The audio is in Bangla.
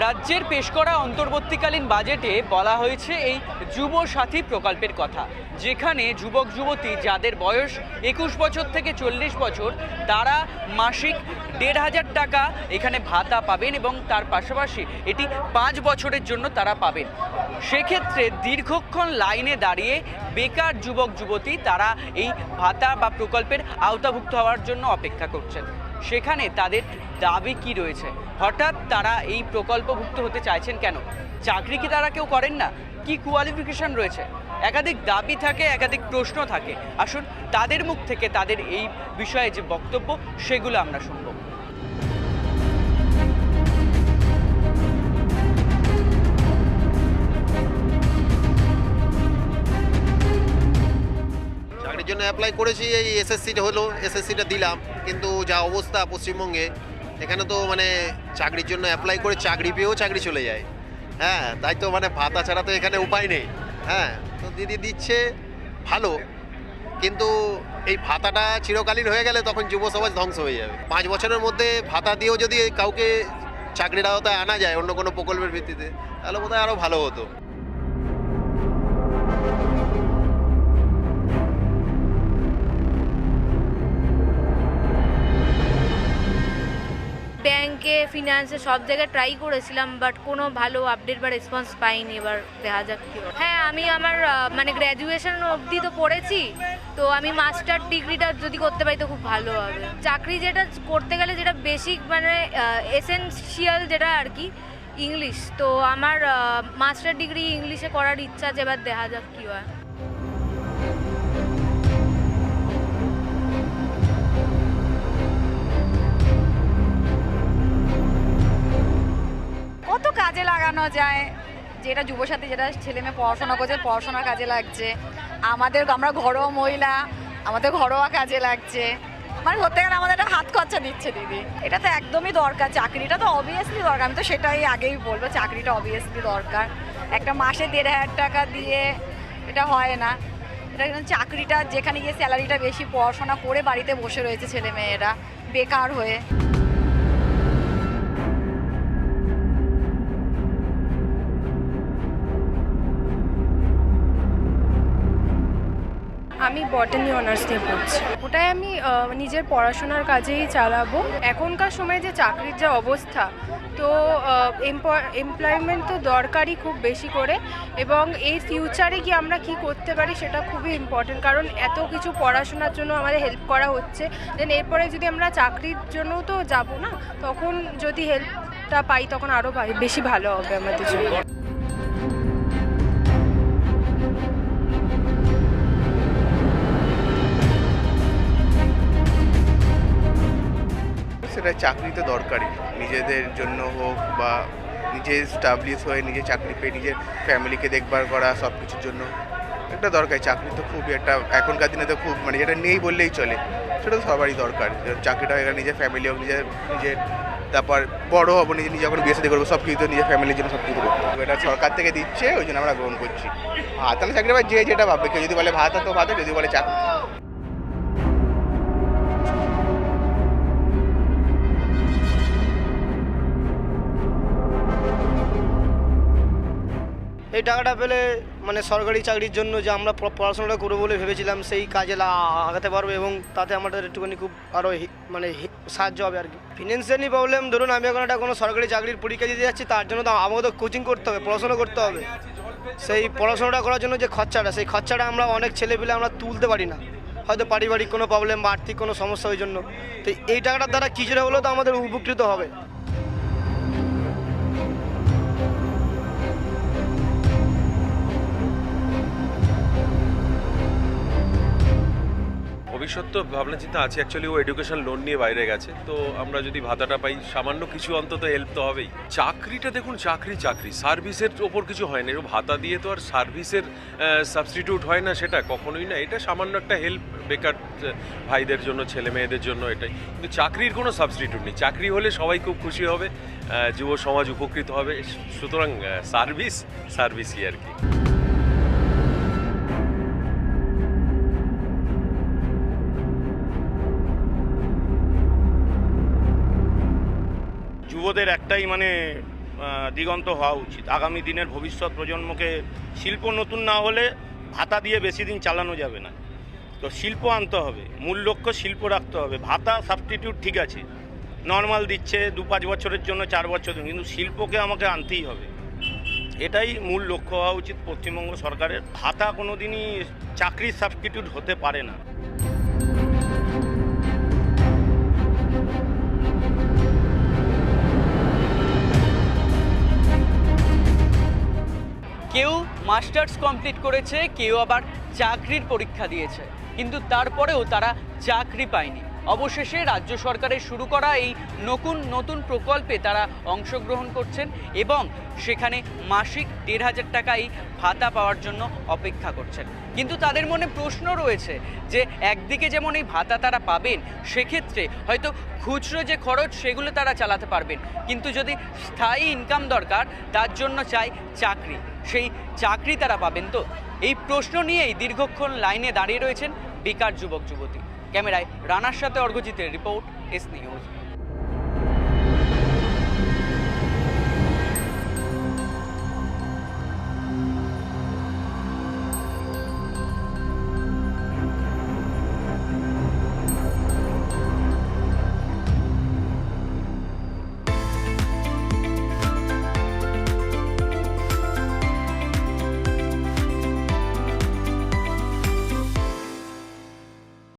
রাজ্যের পেশ করা অন্তর্বর্তীকালীন বাজেটে বলা হয়েছে এই যুব সাথী প্রকল্পের কথা, যেখানে যুবক যুবতী যাদের বয়স 21 বছর থেকে 40 বছর তারা মাসিক 1,500 টাকা এখানে ভাতা পাবেন এবং তার পাশাপাশি এটি 5 বছরের জন্য তারা পাবেন। সেক্ষেত্রে দীর্ঘক্ষণ লাইনে দাঁড়িয়ে বেকার যুবক যুবতী তারা এই ভাতা বা প্রকল্পের আওতাভুক্ত হওয়ার জন্য অপেক্ষা করছেন। সেখানে তাদের দাবি কি রয়েছে, হঠাৎ তারা এই প্রকল্পভুক্ত হতে চাইছেন কেন, চাকরি কি তারা কেউ করেন না, কি কোয়ালিফিকেশন রয়েছে, একাধিক দাবি থাকে, একাধিক প্রশ্ন থাকে। আসুন তাদের মুখ থেকে তাদের এই বিষয়ে যে বক্তব্য সেগুলো আমরা শুনব। চাকরির জন্য অ্যাপ্লাই করেছি, এই এসএসসিটা হলো, এসএসসিটা দিলাম, কিন্তু যা অবস্থা পশ্চিমবঙ্গে, এখানে তো মানে চাকরির জন্য অ্যাপ্লাই করে চাকরি পেয়েও চাকরি চলে যায়। হ্যাঁ, তাই তো মানে ভাতা ছাড়া তো এখানে উপায় নেই। হ্যাঁ, তো দিদি দিচ্ছে ভালো, কিন্তু এই ভাতাটা চিরকালীন হয়ে গেলে তখন যুব সমাজ ধ্বংস হয়ে যাবে। 5 বছরের মধ্যে ভাতা দিয়েও যদি কাউকে চাকরির আওতায় আনা যায় অন্য কোনো প্রকল্পের ভিত্তিতে, তাহলে বোধহয় আরও ভালো হতো। ব্যাংকে, ফিনান্সে সব জায়গায় ট্রাই করেছিলাম, বাট কোনো ভালো আপডেট বা রেসপন্স পাইনি। এবার দেখা যাক কি হয়। হ্যাঁ, আমি আমার মানে গ্র্যাজুয়েশন অবধি তো পড়েছি, তো আমি মাস্টার ডিগ্রিটা যদি করতে পারি তো খুব ভালো হবে। চাকরি যেটা করতে গেলে যেটা বেসিক মানে এসেনশিয়াল যেটা আর কি ইংলিশ, তো আমার মাস্টার ডিগ্রি ইংলিশে করার ইচ্ছা আছে, এবার দেখা যাক কী হয়। কত কাজে লাগানো যায়, যেটা যুবসাথী, যেটা ছেলে মেয়ে পড়াশোনা করছে পড়াশোনার কাজে লাগছে, আমরা ঘরোয়া মহিলা, আমাদের ঘরোয়া কাজে লাগছে, মানে ধরতে গেলে আমাদের একটা হাত খরচা দিচ্ছে দিদি। এটা তো একদমই দরকার, চাকরিটা তো অবভিয়াসলি দরকার। আমি তো সেটাই আগেই বলবো, চাকরিটা অবভিয়াসলি দরকার। একটা মাসে 1,500 টাকা দিয়ে এটা হয় না। এটা কিন্তু চাকরিটা, যেখানে গিয়ে স্যালারিটা বেশি, পড়াশোনা করে বাড়িতে বসে রয়েছে ছেলে মেয়েরা বেকার হয়ে। আমি বটানি অনার্স নিয়ে পড়ছি। ওটাই আমি নিজের পড়াশোনার কাজেই চালাবো। এখনকার সময়ে যে চাকরির যা অবস্থা, তো এমপ্লয়মেন্ট তো দরকারই খুব বেশি করে, এবং এই ফিউচারে কি আমরা কি করতে পারি সেটা খুবই ইম্পর্টেন্ট, কারণ এত কিছু পড়াশোনার জন্য আমাদের হেল্প করা হচ্ছে। দেন এরপরে যদি আমরা চাকরির জন্য তো যাব না, তখন যদি হেল্পটা পাই তখন আরও বেশি ভালো হবে আমাদের জন্য। সেটা চাকরি তো দরকারই, নিজেদের জন্য হোক বা নিজে স্টাবলিশ হয়ে নিজে চাকরি পেয়ে নিজের ফ্যামিলিকে দেখভাল করা, সব কিছুর জন্য একটা দরকার। চাকরি তো খুবই একটা এখনকার দিনে তো খুব মানে যেটা নেই বললেই চলে, সেটা তো সবারই দরকার। চাকরিটা হয়ে গেলে নিজের ফ্যামিলি হোক, নিজের তারপর বড়ো হবো, নিজে যখন বিয়ে সাথে করবো সব কিছু তো নিজের ফ্যামিলির জন্য সব কিছু করবো। এটা সরকার থেকে দিচ্ছে, ওই জন্য আমরা গ্রহণ করছি। তাহলে চাকরি আবার যে যেটা ভাববে, কেউ যদি বলে ভাতা তো ভাতা, যদি বলে চাকরি। এই টাকাটা পেলে মানে সরকারি চাকরির জন্য যে আমরা পড়াশোনাটা করবো বলে ভেবেছিলাম, সেই কাজে আগাতে পারবো, এবং তাতে আমাদের একটুখানি খুব আরও মানে সাহায্য হবে আর কি। ফিনান্সিয়ালি প্রবলেম, ধরুন আমি এখন একটা কোনো সরকারি চাকরির পরীক্ষা দিতে যাচ্ছি, তার জন্য তো আমাকে তো কোচিং করতে হবে, পড়াশোনা করতে হবে। সেই পড়াশোনাটা করার জন্য যে খরচাটা, সেই খরচাটা আমরা অনেক ছেলেপিলে আমরা তুলতে পারি না, হয়তো পারিবারিক কোনো প্রবলেম বা আর্থিক কোনো সমস্যা, ওই জন্য। তো এই টাকাটার দ্বারা কিছুটা হলেও তো আমাদের উপকৃত হবে। ভবিষ্যৎ তো ভাবনা চিন্তা আছে। অ্যাকচুয়ালি ও এডুকেশন লোন নিয়ে বাইরে গেছে, তো আমরা যদি ভাতাটা পাই সামান্য কিছু অন্তত হেল্প তো হবেই। চাকরিটা দেখুন, চাকরি সার্ভিসের ওপর কিছু হয় না। ভাতা দিয়ে তো আর সার্ভিসের সাবস্টিটিউট হয় না, সেটা কখনোই না। এটা সামান্য একটা হেল্প বেকার ভাইদের জন্য, ছেলে মেয়েদের জন্য এটাই। কিন্তু চাকরির কোনো সাবস্টিটিউট নেই। চাকরি হলে সবাই খুব খুশি হবে, যুব সমাজ উপকৃত হবে। সুতরাং সার্ভিসই আর কি। যুবদের একটাই মানে দিগন্ত হওয়া উচিত। আগামী দিনের ভবিষ্যৎ প্রজন্মকে শিল্প নতুন না হলে ভাতা দিয়ে বেশি দিন চালানো যাবে না। তো শিল্প আনতে হবে, মূল লক্ষ্য শিল্প রাখতে হবে। ভাতা সাবস্টিটিউট ঠিক আছে, নর্মাল দিচ্ছে 2-5 বছরের জন্য, 4 বছর, কিন্তু শিল্পকে আমাকে আনতেই হবে। এটাই মূল লক্ষ্য হওয়া উচিত পশ্চিমবঙ্গ সরকারের। ভাতা কোনো দিনই চাকরির সাবস্টিটিউট হতে পারে না। কেউ মাস্টার্স কমপ্লিট করেছে, কেউ আবার চাকরির পরীক্ষা দিয়েছে, কিন্তু তারপরেও তারা চাকরি পায়নি। অবশেষে রাজ্য সরকারের শুরু করা এই নতুন প্রকল্পে তারা অংশগ্রহণ করছেন এবং সেখানে মাসিক 1,500 টাকাই ভাতা পাওয়ার জন্য অপেক্ষা করছেন। কিন্তু তাদের মনে প্রশ্ন রয়েছে যে একদিকে যেমন এই ভাতা তারা পাবেন, সেক্ষেত্রে হয়তো খুচরো যে খরচ সেগুলো তারা চালাতে পারবেন, কিন্তু যদি স্থায়ী ইনকাম দরকার, তার জন্য চাই চাকরি, সেই চাকরি তারা পাবেন তো? এই প্রশ্ন নিয়েই দীর্ঘক্ষণ লাইনে দাঁড়িয়ে রয়েছেন বেকার যুবক যুবতী। ক্যামেরায় রানার সাথে অর্ঘজিতের রিপোর্ট, এস নিউজ।